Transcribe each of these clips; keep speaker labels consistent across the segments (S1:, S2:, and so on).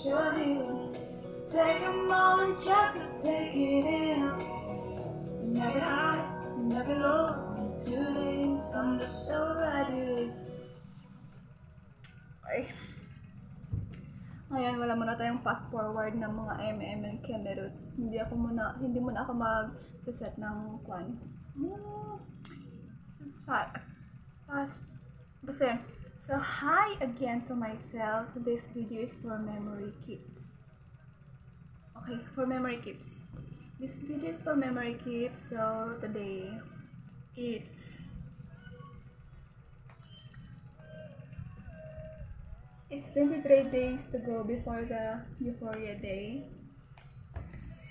S1: Surely take a moment just to take it in. Never high, never low. Today, I'm just so ready. Ay. Ngayon, wala muna tayong fast forward ng mga and Kemerut. Hindi muna ako mag-set ng kwan. Fast. Kasi, so hi again to myself. This video is for memory keeps. Okay, for memory keeps. This video is for memory keeps. So, today, it's 23 days to go before the Euphoria Day.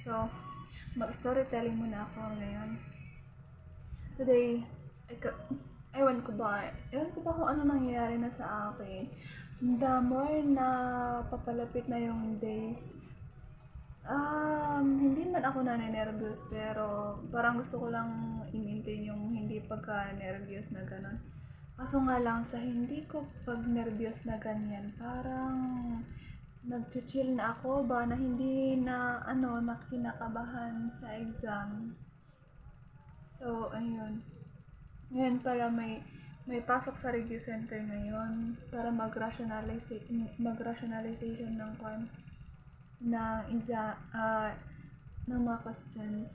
S1: So, mag-storytelling muna ako ngayon. Today, ewan ko ba kung ano nangyayari na sa akin. The more na papalapit na yung days, hindi man ako naninervyos, pero parang gusto ko lang i-maintain yung hindi pagka-nervyos na gano'n. Kaso nga lang, sa hindi ko pag-nervyos na ganyan, parang nag-chill na ako ba na hindi na kinakabahan sa exam. So, ayun. Ngayon pala may pasok sa review center ngayon para mag-rationalization ng ng mga questions.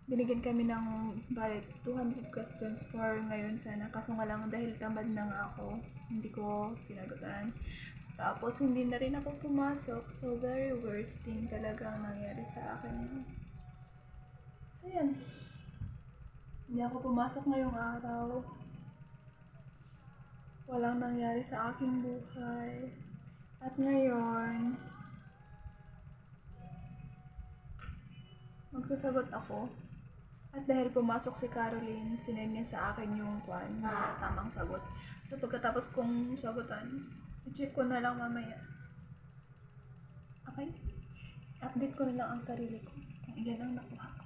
S1: Binigyan kami ng balik 200 questions for ngayon sana. Kaso nga lang dahil tamad na nga ako, hindi ko sinagutan. Tapos hindi na rin ako pumasok. So very worst thing talaga ang nangyari sa akin. So yan. Hindi ako pumasok ngayong araw. Walang nangyari sa aking buhay. At ngayon, magsasagot ako. At dahil pumasok si Caroline, sinend niya sa akin yung tamang sagot. So pagkatapos kong sagutan, i-check ko na lang mamaya. Okay? Update ko na lang ang sarili ko kung ilan ang nakuha ko.